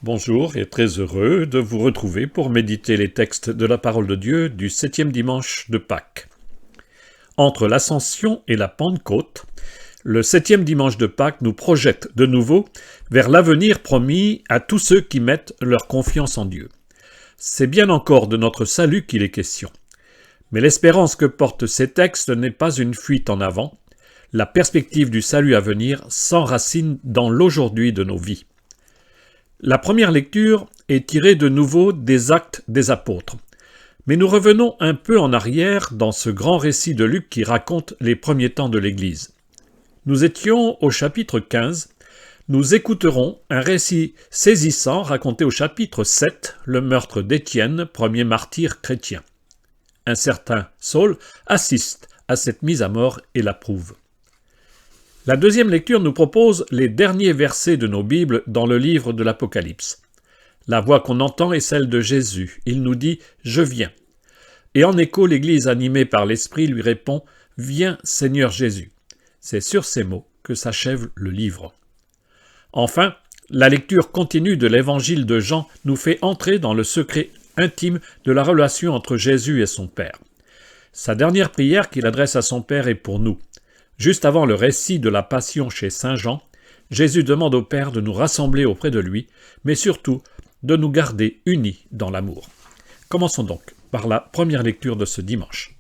Bonjour et très heureux de vous retrouver pour méditer les textes de la parole de Dieu du 7e dimanche de Pâques. Entre l'Ascension et la Pentecôte, le 7e dimanche de Pâques nous projette de nouveau vers l'avenir promis à tous ceux qui mettent leur confiance en Dieu. C'est bien encore de notre salut qu'il est question. Mais l'espérance que portent ces textes n'est pas une fuite en avant. La perspective du salut à venir s'enracine dans l'aujourd'hui de nos vies. La première lecture est tirée de nouveau des Actes des Apôtres. Mais nous revenons un peu en arrière dans ce grand récit de Luc qui raconte les premiers temps de l'Église. Nous étions au chapitre 15. Nous écouterons un récit saisissant raconté au chapitre 7, le meurtre d'Étienne, premier martyr chrétien. Un certain Saul assiste à cette mise à mort et l'approuve. La deuxième lecture nous propose les derniers versets de nos Bibles dans le livre de l'Apocalypse. La voix qu'on entend est celle de Jésus. Il nous dit « Je viens ». Et en écho, l'Église animée par l'Esprit lui répond « Viens, Seigneur Jésus ». C'est sur ces mots que s'achève le livre. Enfin, la lecture continue de l'Évangile de Jean nous fait entrer dans le secret intime de la relation entre Jésus et son Père. Sa dernière prière qu'il adresse à son Père est pour nous. Juste avant le récit de la Passion chez saint Jean, Jésus demande au Père de nous rassembler auprès de lui, mais surtout de nous garder unis dans l'amour. Commençons donc par la première lecture de ce dimanche.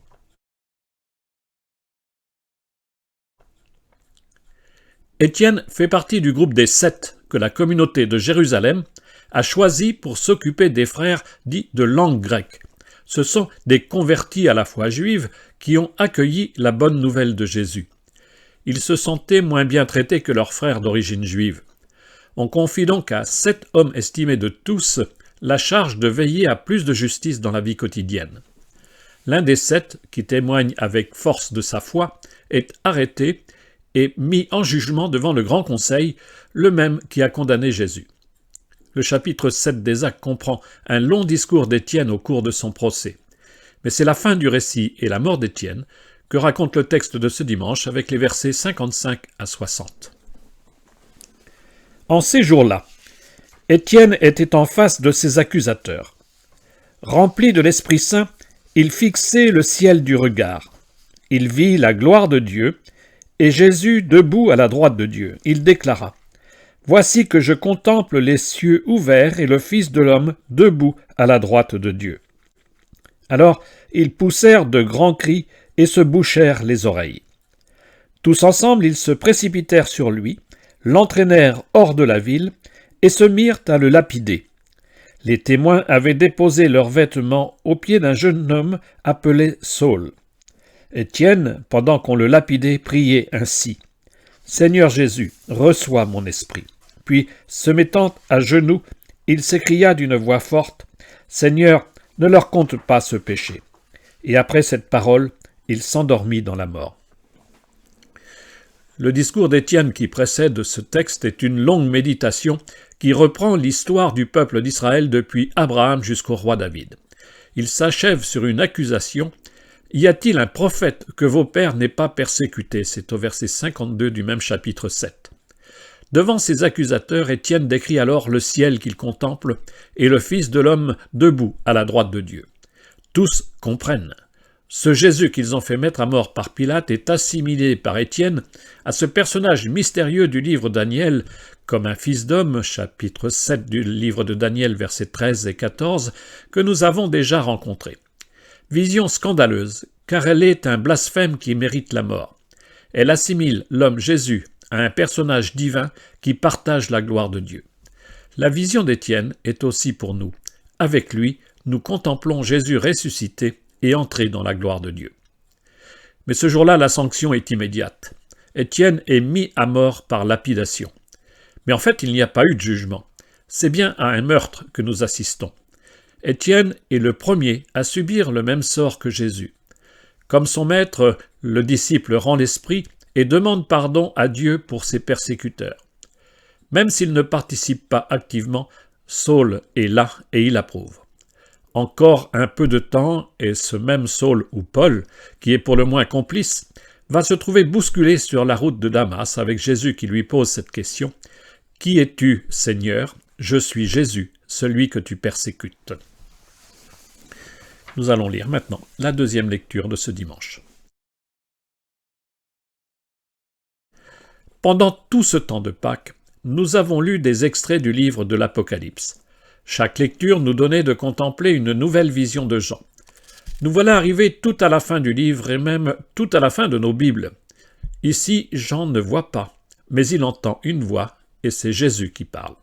Étienne fait partie du groupe des 7 que la communauté de Jérusalem a choisi pour s'occuper des frères dits de langue grecque. Ce sont des convertis à la foi juive qui ont accueilli la bonne nouvelle de Jésus. Ils se sentaient moins bien traités que leurs frères d'origine juive. On confie donc à 7 hommes estimés de tous la charge de veiller à plus de justice dans la vie quotidienne. L'un des 7, qui témoigne avec force de sa foi, est arrêté et mis en jugement devant le grand conseil, le même qui a condamné Jésus. Le chapitre 7 des Actes comprend un long discours d'Étienne au cours de son procès. Mais c'est la fin du récit et la mort d'Étienne que raconte le texte de ce dimanche avec les versets 55 à 60. En ces jours-là, Étienne était en face de ses accusateurs. Rempli de l'Esprit Saint, il fixait le ciel du regard. Il vit la gloire de Dieu et Jésus debout à la droite de Dieu. Il déclara « Voici que je contemple les cieux ouverts et le Fils de l'homme debout à la droite de Dieu. » Alors ils poussèrent de grands cris et se bouchèrent les oreilles. Tous ensemble, ils se précipitèrent sur lui, l'entraînèrent hors de la ville et se mirent à le lapider. Les témoins avaient déposé leurs vêtements aux pieds d'un jeune homme appelé Saul. Étienne, pendant qu'on le lapidait, priait ainsi « Seigneur Jésus, reçois mon esprit. » Puis, se mettant à genoux, il s'écria d'une voix forte « Seigneur, ne leur compte pas ce péché. » Et après cette parole, il s'endormit dans la mort. Le discours d'Étienne qui précède ce texte est une longue méditation qui reprend l'histoire du peuple d'Israël depuis Abraham jusqu'au roi David. Il s'achève sur une accusation. « Y a-t-il un prophète que vos pères n'aient pas persécuté » C'est au verset 52 du même chapitre 7. Devant ses accusateurs, Étienne décrit alors le ciel qu'il contemple et le Fils de l'homme debout à la droite de Dieu. Tous comprennent. Ce Jésus qu'ils ont fait mettre à mort par Pilate est assimilé par Étienne à ce personnage mystérieux du livre Daniel comme un fils d'homme, chapitre 7 du livre de Daniel, versets 13 et 14, que nous avons déjà rencontré. Vision scandaleuse, car elle est un blasphème qui mérite la mort. Elle assimile l'homme Jésus à un personnage divin qui partage la gloire de Dieu. La vision d'Étienne est aussi pour nous. Avec lui, nous contemplons Jésus ressuscité et entré dans la gloire de Dieu. Mais ce jour-là, la sanction est immédiate. Étienne est mis à mort par lapidation. Mais en fait, il n'y a pas eu de jugement. C'est bien à un meurtre que nous assistons. Étienne est le premier à subir le même sort que Jésus. Comme son maître, le disciple rend l'esprit et demande pardon à Dieu pour ses persécuteurs. Même s'il ne participe pas activement, Saul est là et il approuve. Encore un peu de temps et ce même Saul ou Paul, qui est pour le moins complice, va se trouver bousculé sur la route de Damas avec Jésus qui lui pose cette question « Qui es-tu, Seigneur ?» je suis Jésus, celui que tu persécutes. » Nous allons lire maintenant la deuxième lecture de ce dimanche. Pendant tout ce temps de Pâques, nous avons lu des extraits du livre de l'Apocalypse. Chaque lecture nous donnait de contempler une nouvelle vision de Jean. Nous voilà arrivés tout à la fin du livre et même tout à la fin de nos Bibles. Ici, Jean ne voit pas, mais il entend une voix et c'est Jésus qui parle.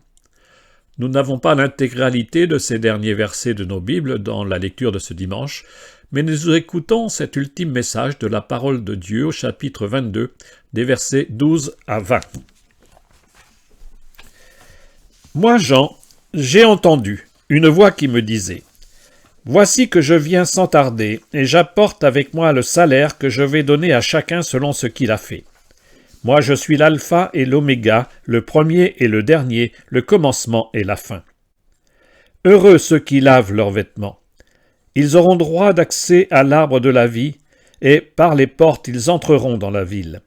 Nous n'avons pas l'intégralité de ces derniers versets de nos Bibles dans la lecture de ce dimanche, mais nous écoutons cet ultime message de la parole de Dieu au chapitre 22, des versets 12 à 20. « Moi, Jean, j'ai entendu une voix qui me disait « Voici que je viens sans tarder, et j'apporte avec moi le salaire que je vais donner à chacun selon ce qu'il a fait. Moi je suis l'alpha et l'oméga, le premier et le dernier, le commencement et la fin. Heureux ceux qui lavent leurs vêtements. Ils auront droit d'accès à l'arbre de la vie, et par les portes ils entreront dans la ville.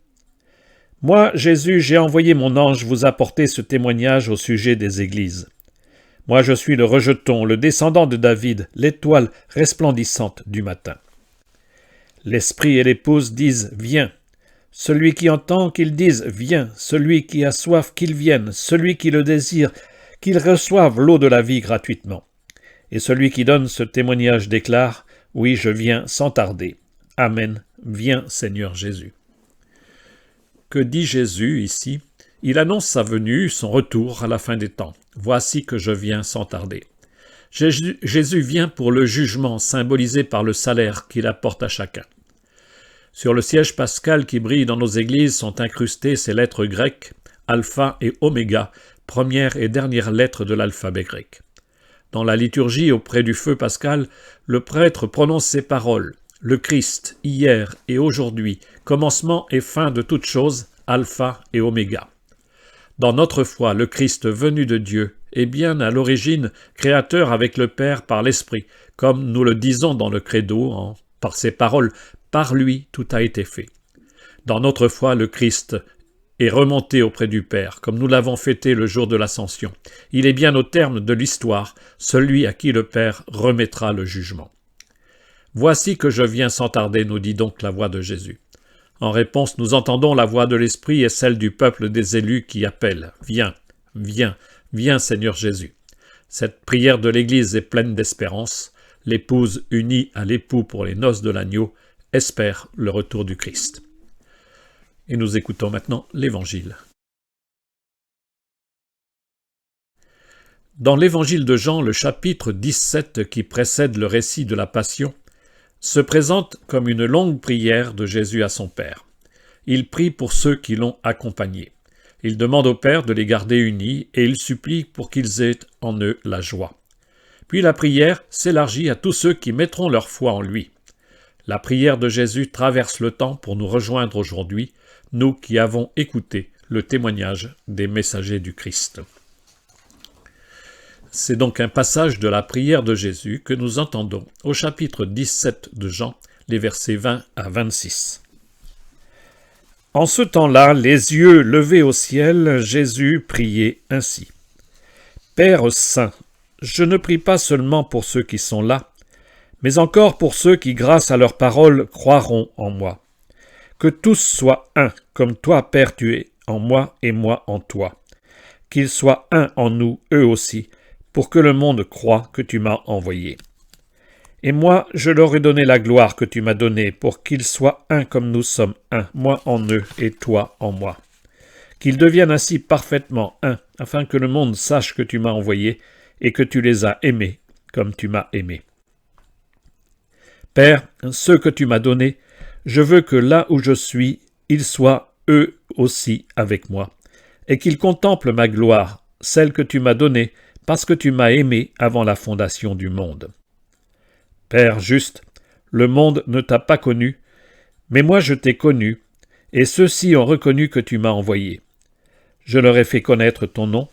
Moi, Jésus, j'ai envoyé mon ange vous apporter ce témoignage au sujet des églises. Moi je suis le rejeton, le descendant de David, l'étoile resplendissante du matin. L'esprit et l'épouse disent « Viens ». Celui qui entend qu'il dise « Viens », celui qui a soif qu'il vienne, celui qui le désire, qu'il reçoive l'eau de la vie gratuitement. Et celui qui donne ce témoignage déclare « Oui, je viens sans tarder. Amen. Viens, Seigneur Jésus. » Que dit Jésus ici? Il annonce sa venue, son retour à la fin des temps. « Voici que je viens sans tarder. » Jésus vient pour le jugement symbolisé par le salaire qu'il apporte à chacun. Sur le siège pascal qui brille dans nos églises sont incrustées ces lettres grecques, alpha et oméga, première et dernière lettre de l'alphabet grec. Dans la liturgie auprès du feu pascal, le prêtre prononce ces paroles, le Christ, hier et aujourd'hui, commencement et fin de toutes choses, alpha et oméga. Dans notre foi, le Christ venu de Dieu est bien à l'origine créateur avec le Père par l'Esprit, comme nous le disons dans le credo, par ces paroles, par lui tout a été fait. Dans notre foi, le Christ est remonté auprès du Père, comme nous l'avons fêté le jour de l'Ascension. Il est bien au terme de l'histoire, celui à qui le Père remettra le jugement. Voici que je viens sans tarder, nous dit donc la voix de Jésus. En réponse, nous entendons la voix de l'Esprit et celle du peuple des élus qui appelle « Viens, viens, viens Seigneur Jésus ». Cette prière de l'Église est pleine d'espérance. L'épouse unie à l'époux pour les noces de l'agneau espère le retour du Christ. Et nous écoutons maintenant l'Évangile. Dans l'Évangile de Jean, le chapitre 17 qui précède le récit de la Passion, se présente comme une longue prière de Jésus à son Père. Il prie pour ceux qui l'ont accompagné. Il demande au Père de les garder unis et il supplie pour qu'ils aient en eux la joie. Puis la prière s'élargit à tous ceux qui mettront leur foi en lui. La prière de Jésus traverse le temps pour nous rejoindre aujourd'hui, nous qui avons écouté le témoignage des messagers du Christ. C'est donc un passage de la prière de Jésus que nous entendons au chapitre 17 de Jean, les versets 20 à 26. En ce temps-là, les yeux levés au ciel, Jésus priait ainsi. « Père saint, je ne prie pas seulement pour ceux qui sont là, mais encore pour ceux qui, grâce à leur parole, croiront en moi. Que tous soient un, comme toi, Père, tu es en moi et moi en toi. Qu'ils soient un en nous, eux aussi, pour que le monde croie que tu m'as envoyé. Et moi, je leur ai donné la gloire que tu m'as donnée, pour qu'ils soient un comme nous sommes un, moi en eux et toi en moi. Qu'ils deviennent ainsi parfaitement un, afin que le monde sache que tu m'as envoyé et que tu les as aimés comme tu m'as aimé. Père, ceux que tu m'as donnés, je veux que là où je suis, ils soient eux aussi avec moi, et qu'ils contemplent ma gloire, celle que tu m'as donnée, parce que tu m'as aimé avant la fondation du monde. Père juste, le monde ne t'a pas connu, mais moi je t'ai connu, et ceux-ci ont reconnu que tu m'as envoyé. Je leur ai fait connaître ton nom,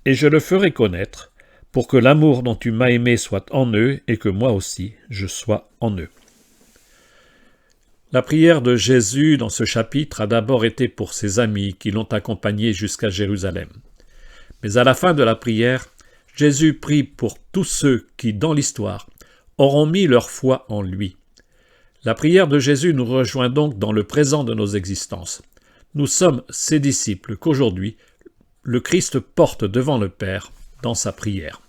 et je le ferai connaître, pour que l'amour dont tu m'as aimé soit en eux, et que moi aussi je sois en eux. La prière de Jésus dans ce chapitre a d'abord été pour ses amis qui l'ont accompagné jusqu'à Jérusalem. Mais à la fin de la prière, Jésus prie pour tous ceux qui, dans l'histoire, auront mis leur foi en lui. La prière de Jésus nous rejoint donc dans le présent de nos existences. Nous sommes ses disciples qu'aujourd'hui, le Christ porte devant le Père dans sa prière.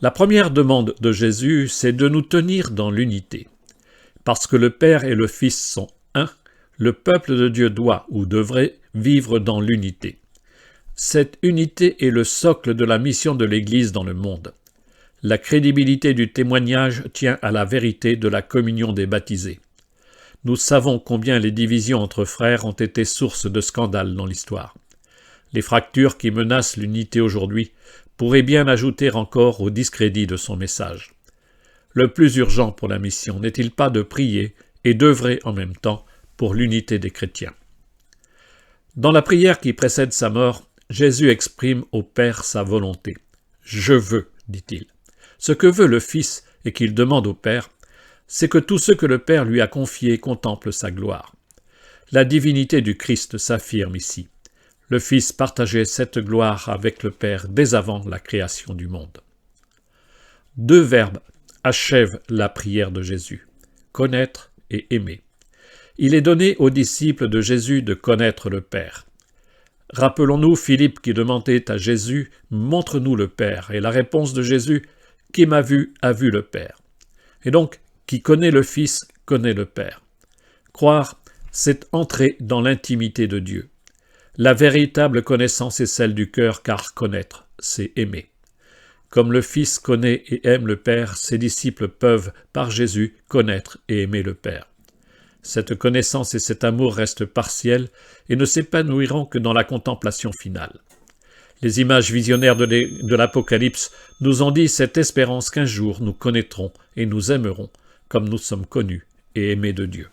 La première demande de Jésus, c'est de nous tenir dans l'unité. Parce que le Père et le Fils sont un, le peuple de Dieu doit ou devrait vivre dans l'unité. Cette unité est le socle de la mission de l'Église dans le monde. La crédibilité du témoignage tient à la vérité de la communion des baptisés. Nous savons combien les divisions entre frères ont été source de scandales dans l'histoire. Les fractures qui menacent l'unité aujourd'hui pourraient bien ajouter encore au discrédit de son message. Le plus urgent pour la mission n'est-il pas de prier et d'œuvrer en même temps pour l'unité des chrétiens? Dans la prière qui précède sa mort, Jésus exprime au Père sa volonté. « Je veux », dit-il. Ce que veut le Fils et qu'il demande au Père, c'est que tous ceux que le Père lui a confiés contemplent sa gloire. La divinité du Christ s'affirme ici. Le Fils partageait cette gloire avec le Père dès avant la création du monde. Deux verbes achèvent la prière de Jésus, connaître et aimer. Il est donné aux disciples de Jésus de connaître le Père. Rappelons-nous Philippe qui demandait à Jésus « Montre-nous le Père » et la réponse de Jésus « Qui m'a vu a vu le Père ». Et donc, qui connaît le Fils connaît le Père. Croire, c'est entrer dans l'intimité de Dieu. La véritable connaissance est celle du cœur, car connaître, c'est aimer. Comme le Fils connaît et aime le Père, ses disciples peuvent, par Jésus, connaître et aimer le Père. Cette connaissance et cet amour restent partiels et ne s'épanouiront que dans la contemplation finale. Les images visionnaires de l'Apocalypse nous ont dit cette espérance qu'un jour nous connaîtrons et nous aimerons comme nous sommes connus et aimés de Dieu.